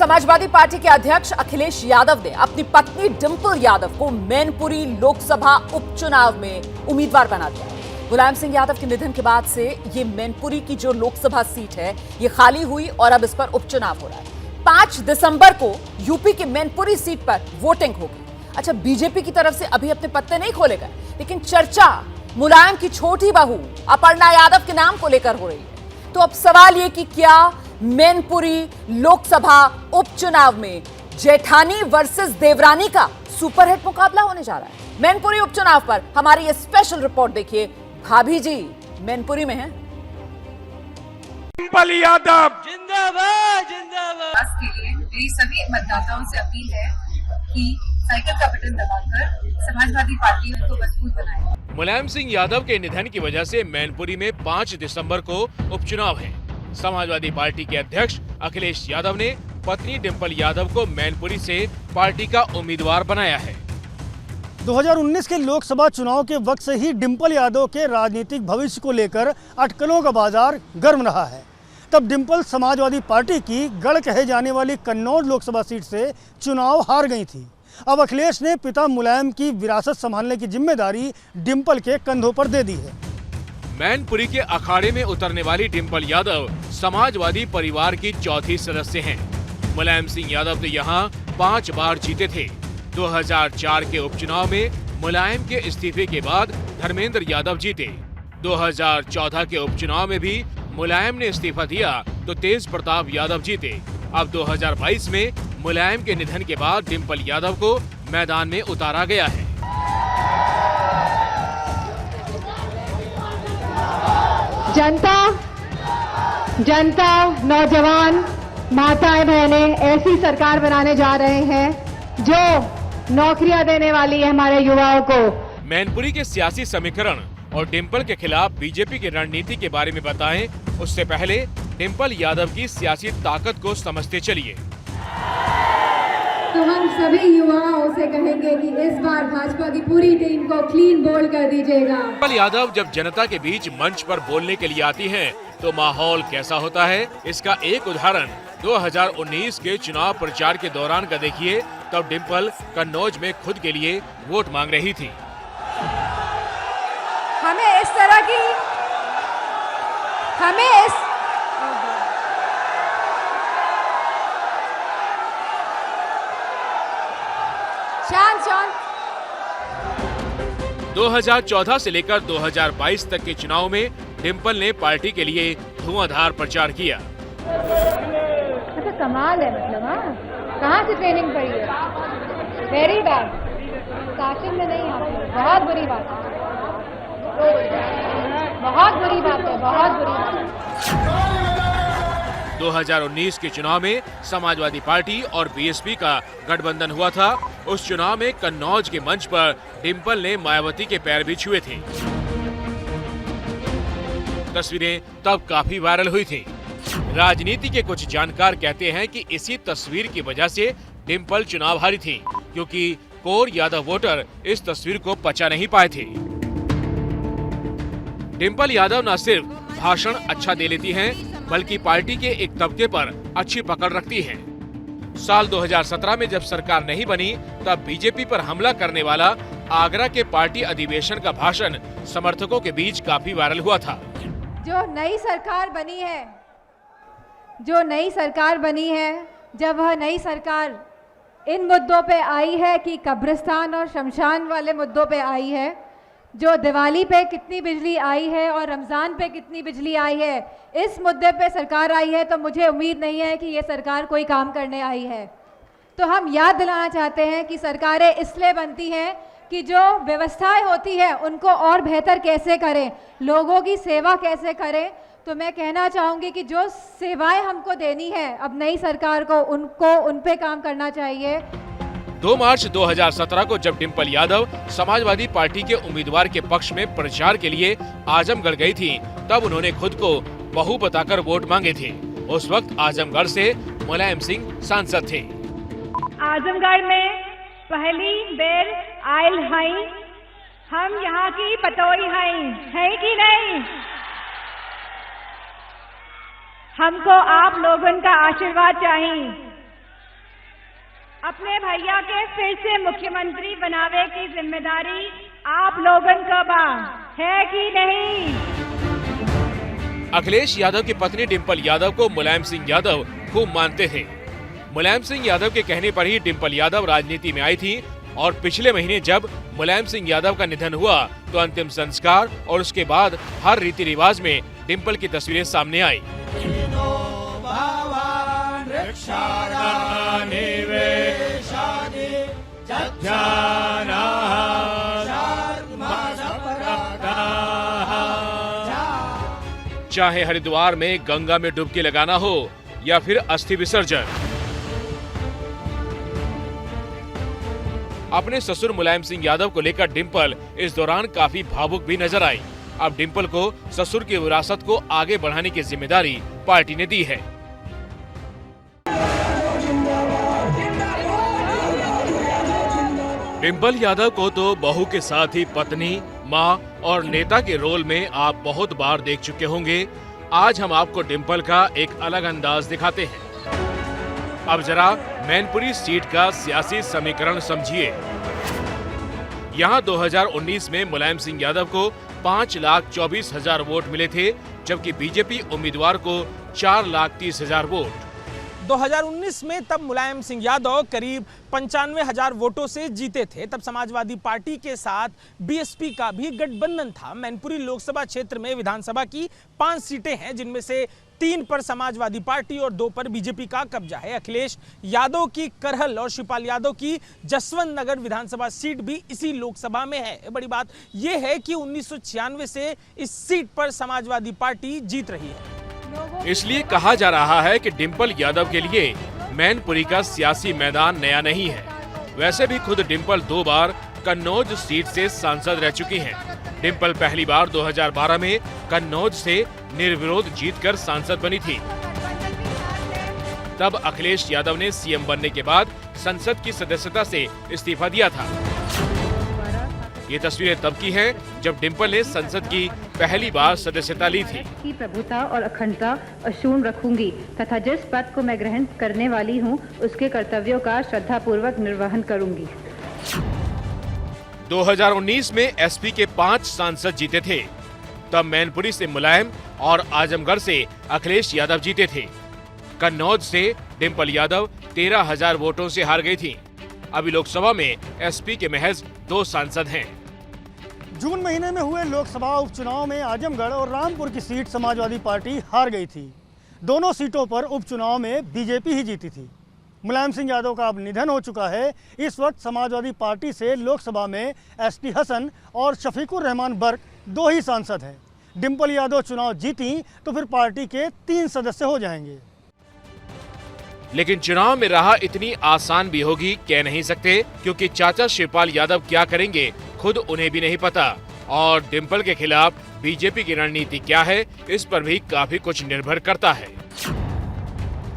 Samajwadi party के अध्यक्ष अखिलेश यादव ने अपनी पत्नी डिंपल यादव को मैनपुरी लोकसभा उपचुनाव में उम्मीदवार बना दिया। मुलायम सिंह यादव के निधन के बाद से ये मैनपुरी की जो लोकसभा सीट है ये खाली हुई और अब इस पर उपचुनाव हो रहा है। 5 दिसंबर को यूपी की मैनपुरी सीट पर वोटिंग होगी। अच्छा, बीजेपी की तरफ से अभी अपने पत्ते नहीं खोले गए, लेकिन चर्चा मुलायम की छोटी बहू अपर्णा यादव के नाम को लेकर हो रही है। तो अब सवाल ये कि क्या मैनपुरी लोकसभा उपचुनाव में जेठानी वर्सेस देवरानी का सुपरहिट मुकाबला होने जा रहा है। मैनपुरी उपचुनाव पर हमारी ये स्पेशल रिपोर्ट देखिए। भाभी जी मैनपुरी में हैं। डिंपल यादव जिंदाबाद जिंदाबाद। के लिए मेरी सभी मतदाताओं से अपील है कि साइकिल का बटन दबाकर समाजवादी पार्टी को मजबूत बनाए। मुलायम सिंह यादव के निधन की वजह से मैनपुरी में 5 दिसंबर को उपचुनाव है। समाजवादी पार्टी के अध्यक्ष अखिलेश यादव ने पत्नी डिंपल यादव को मैनपुरी से पार्टी का उम्मीदवार बनाया है। 2019 के लोकसभा चुनाव के वक्त से ही डिंपल यादव के राजनीतिक भविष्य को लेकर अटकलों का बाजार गर्म रहा है। तब डिंपल समाजवादी पार्टी की गढ़ कहे जाने वाली कन्नौज लोकसभा सीट से चुनाव हार गई थी। अब अखिलेश ने पिता मुलायम की विरासत संभालने की जिम्मेदारी डिंपल के कंधों पर दे दी है। मैनपुरी के अखाड़े में उतरने वाली डिंपल यादव समाजवादी परिवार की चौथी सदस्य हैं। मुलायम सिंह यादव ने यहाँ 5 बार जीते थे। 2004 के उपचुनाव में मुलायम के इस्तीफे के बाद धर्मेंद्र यादव जीते। 2014 के उपचुनाव में भी मुलायम ने इस्तीफा दिया तो तेज प्रताप यादव जीते। अब 2022 में मुलायम के निधन के बाद डिंपल यादव को मैदान में उतारा गया है। जनता, नौजवान, माताएं, बहनें ऐसी सरकार बनाने जा रहे हैं जो नौकरियां देने वाली है हमारे युवाओं को। मैनपुरी के सियासी समीकरण और डिंपल के खिलाफ बीजेपी की रणनीति के बारे में बताएं, उससे पहले डिंपल यादव की सियासी ताकत को समझते चलिए। तो हम सभी युवाओं से कहेंगे कि इस बार भाजपा की पूरी टीम को क्लीन बोल्ड कर दीजिएगा। डिंपल यादव जब जनता के बीच मंच पर बोलने के लिए आती हैं, तो माहौल कैसा होता है, इसका एक उदाहरण 2019 के चुनाव प्रचार के दौरान का देखिए। तब डिंपल कन्नौज में खुद के लिए वोट मांग रही थी। हमें इस तरह की शान 2014 से लेकर 2022 तक के चुनाव में डिंपल ने पार्टी के लिए धुआंधार प्रचार किया। अच्छा, कमाल है। मतलब कहाँ से ट्रेनिंग पड़ी है? Very bad. शासन में नहीं आती, बहुत बुरी बात है, बहुत बुरी बात है, बहुत बुरी बात है। 2019 के चुनाव में समाजवादी पार्टी और बीएसपी का गठबंधन हुआ था। उस चुनाव में कन्नौज के मंच पर डिंपल ने मायावती के पैर भी छुए थे। तस्वीरें तब काफी वायरल हुई थी। राजनीति के कुछ जानकार कहते हैं कि इसी तस्वीर की वजह से डिंपल चुनाव हारी थी, क्योंकि कोर यादव वोटर इस तस्वीर को पचा नहीं पाए थे। डिंपल यादव न सिर्फ भाषण अच्छा दे लेती हैं, बल्कि पार्टी के एक तबके पर अच्छी पकड़ रखती हैं। साल 2017 में जब सरकार नहीं बनी, तब बीजेपी पर हमला करने वाला आगरा के पार्टी अधिवेशन का भाषण समर्थकों के बीच काफी वायरल हुआ था। जो नई सरकार बनी है, जब वह नई सरकार इन मुद्दों पे आई है कि कब्रिस्तान और शमशान वाले मुद्दों पे आई है, जो दिवाली पे कितनी बिजली आई है और रमज़ान पे कितनी बिजली आई है, इस मुद्दे पे सरकार आई है, तो मुझे उम्मीद नहीं है कि ये सरकार कोई काम करने आई है। तो हम याद दिलाना चाहते हैं कि सरकारें इसलिए बनती हैं कि जो व्यवस्थाएं होती है उनको और बेहतर कैसे करें, लोगों की सेवा कैसे करें। तो मैं कहना चाहूँगी कि जो सेवाएं हमको देनी है अब नई सरकार को, उन पे काम करना चाहिए। 2 मार्च 2017 को जब डिंपल यादव समाजवादी पार्टी के उम्मीदवार के पक्ष में प्रचार के लिए आजमगढ़ गई थी, तब उन्होंने खुद को बहू बताकर वोट मांगे थे। उस वक्त आजमगढ़ से मुलायम सिंह सांसद थे। आजमगढ़ में पहली बेर आयल हई, हम यहाँ की पतोई हई, है कि नहीं? हमको आप लोगों का आशीर्वाद चाहिए। अपने भैया के फिर से मुख्यमंत्री बनावे की जिम्मेदारी आप लोगन का बा है कि नहीं? अखिलेश यादव की पत्नी डिंपल यादव को मुलायम सिंह यादव खूब मानते थे। मुलायम सिंह यादव के कहने पर ही डिंपल यादव राजनीति में आई थी और पिछले महीने जब मुलायम सिंह यादव का निधन हुआ तो अंतिम संस्कार और उसके बाद हर रीति रिवाज में डिंपल की तस्वीरें सामने आई। चाहे हरिद्वार में गंगा में डुबकी लगाना हो या फिर अस्थि विसर्जन। अपने ससुर मुलायम सिंह यादव को लेकर डिंपल इस दौरान काफी भावुक भी नजर आई। अब डिंपल को ससुर की विरासत को आगे बढ़ाने की जिम्मेदारी पार्टी ने दी है। डिंपल यादव को तो बहू के साथ ही पत्नी, मां और नेता के रोल में आप बहुत बार देख चुके होंगे। आज हम आपको डिंपल का एक अलग अंदाज दिखाते हैं। अब जरा मैनपुरी सीट का सियासी समीकरण समझिए। यहां 2019 में मुलायम सिंह यादव को 5,24,000 वोट मिले थे, जबकि बीजेपी उम्मीदवार को 4,30,000 वोट। 2019 में तब मुलायम सिंह यादव करीब 95,000 वोटों से जीते थे। तब समाजवादी पार्टी के साथ बीएसपी का भी गठबंधन था। मैनपुरी लोकसभा क्षेत्र में विधानसभा की 5 सीटें हैं, जिनमें से 3 पर समाजवादी पार्टी और 2 पर बीजेपी का कब्जा है। अखिलेश यादव की करहल और शिवपाल यादव की जसवंत नगर विधानसभा सीट भी इसी लोकसभा में है। बड़ी बात यह है कि 1996 से इस सीट पर समाजवादी पार्टी जीत रही है। इसलिए कहा जा रहा है कि डिंपल यादव के लिए मैनपुरी का सियासी मैदान नया नहीं है। वैसे भी खुद डिंपल 2 बार कन्नौज सीट से सांसद रह चुकी हैं। डिंपल पहली बार 2012 में कन्नौज से निर्विरोध जीतकर सांसद बनी थी। तब अखिलेश यादव ने सीएम बनने के बाद संसद की सदस्यता से इस्तीफा दिया था। ये तस्वीरें तब की हैं जब डिंपल ने संसद की पहली बार सदस्यता ली थी। की प्रभुता और अखंडता अक्षुण्ण रखूंगी तथा जिस पद को मैं ग्रहण करने वाली हूं, उसके कर्तव्यों का श्रद्धापूर्वक निर्वहन करूंगी। 2019 में एसपी के 5 सांसद जीते थे। तब मैनपुरी से मुलायम और आजमगढ़ से अखिलेश यादव जीते थे। कन्नौज से डिंपल यादव 13,000 वोटों से हार गई थी। अभी लोकसभा में एसपी के महज 2 सांसद हैं। जून महीने में हुए लोकसभा उपचुनाव में आजमगढ़ और रामपुर की सीट समाजवादी पार्टी हार गई थी। दोनों सीटों पर उपचुनाव में बीजेपी ही जीती थी। मुलायम सिंह यादव का अब निधन हो चुका है। इस वक्त समाजवादी पार्टी से लोकसभा में एसटी हसन और शफीकुर रहमान बर्क 2 ही सांसद हैं। डिंपल यादव चुनाव जीती तो फिर पार्टी के 3 सदस्य हो जाएंगे। लेकिन चुनाव में राह इतनी आसान भी होगी कह नहीं सकते, क्योंकि चाचा शिवपाल यादव क्या करेंगे खुद उन्हें भी नहीं पता। और डिंपल के खिलाफ बीजेपी की रणनीति क्या है, इस पर भी काफी कुछ निर्भर करता है।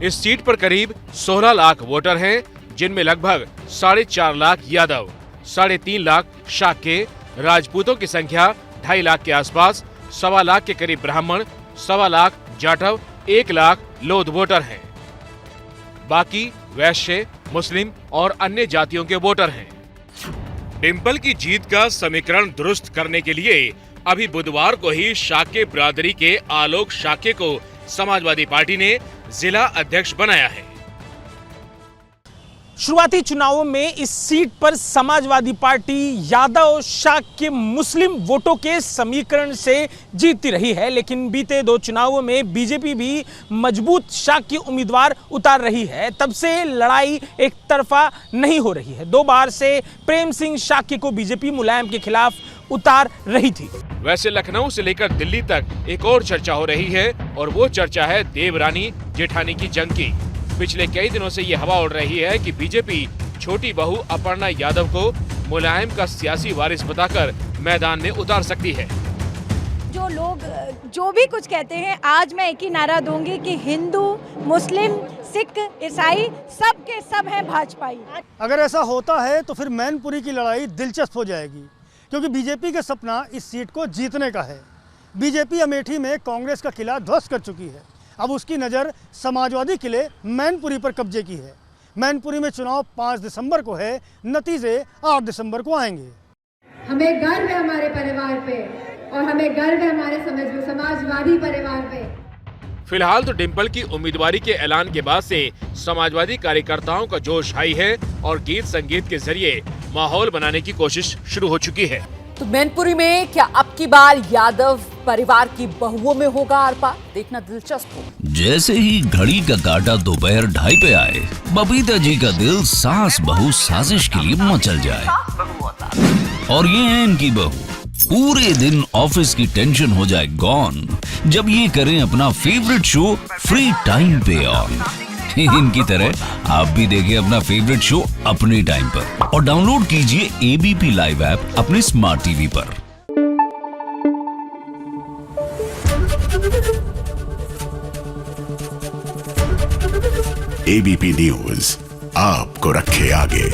इस सीट पर करीब 16 लाख वोटर हैं, जिनमें लगभग 4.5 लाख यादव, 3.5 लाख शाक्य, राजपूतों की संख्या 2.5 लाख के आसपास, 1.25 लाख के करीब ब्राह्मण, 1.25 लाख जाटव, 1 लाख लोध वोटर हैं। बाकी वैश्य, मुस्लिम और अन्य जातियों के वोटर हैं। डिंपल की जीत का समीकरण दुरुस्त करने के लिए अभी बुधवार को ही शाक्य बिरादरी के आलोक शाक्य को समाजवादी पार्टी ने जिला अध्यक्ष बनाया है। शुरुआती चुनावों में इस सीट पर समाजवादी पार्टी यादव शाक्य मुस्लिम वोटों के समीकरण से जीतती रही है, लेकिन बीते 2 चुनावों में बीजेपी भी मजबूत शाक्य उम्मीदवार उतार रही है। तब से लड़ाई एक तरफा नहीं हो रही है। 2 बार से प्रेम सिंह शाक्य को बीजेपी मुलायम के खिलाफ उतार रही थी। वैसे लखनऊ से लेकर दिल्ली तक एक और चर्चा हो रही है, और वो चर्चा है देवरानी जेठानी की जंग की। पिछले कई दिनों से ये हवा उड़ रही है कि बीजेपी छोटी बहू अपर्णा यादव को मुलायम का सियासी वारिस बताकर मैदान में उतार सकती है। जो लोग जो भी कुछ कहते हैं, आज मैं एक ही नारा दूंगी कि हिंदू, मुस्लिम, सिख, ईसाई सब के सब हैं भाजपाई। अगर ऐसा होता है तो फिर मैनपुरी की लड़ाई दिलचस्प हो जाएगी, क्योंकि बीजेपी का सपना इस सीट को जीतने का है। बीजेपी अमेठी में कांग्रेस का किला ध्वस्त कर चुकी है। अब उसकी नज़र समाजवादी किले मैनपुरी पर कब्जे की है। मैनपुरी में चुनाव 5 दिसंबर को है, नतीजे 8 दिसंबर को आएंगे। हमें गर्व है हमारे परिवार पे और हमें गर्व है हमारे समाजवादी परिवार पे। फिलहाल तो डिंपल की उम्मीदवारी के ऐलान के बाद से समाजवादी कार्यकर्ताओं का जोश हाई है और गीत संगीत के जरिए माहौल बनाने की कोशिश शुरू हो चुकी है। तो मैनपुरी में क्या अब की बार यादव परिवार की बहुओं में होगा आर पार, देखना दिलचस्प हो। जैसे ही घड़ी का काटा दोपहर 2:30 पे आए, बबीता जी का दिल सास बहू साजिश के लिए मचल जाए। और ये है इनकी बहू, पूरे दिन ऑफिस की टेंशन हो जाए गॉन जब ये करें अपना फेवरेट शो फ्री टाइम पे ऑन। इनकी तरह आप भी देखें अपना फेवरेट शो अपने टाइम पर और डाउनलोड कीजिए एबीपी लाइव ऐप अपने स्मार्ट टीवी पर। एबीपी न्यूज आपको रखे आगे।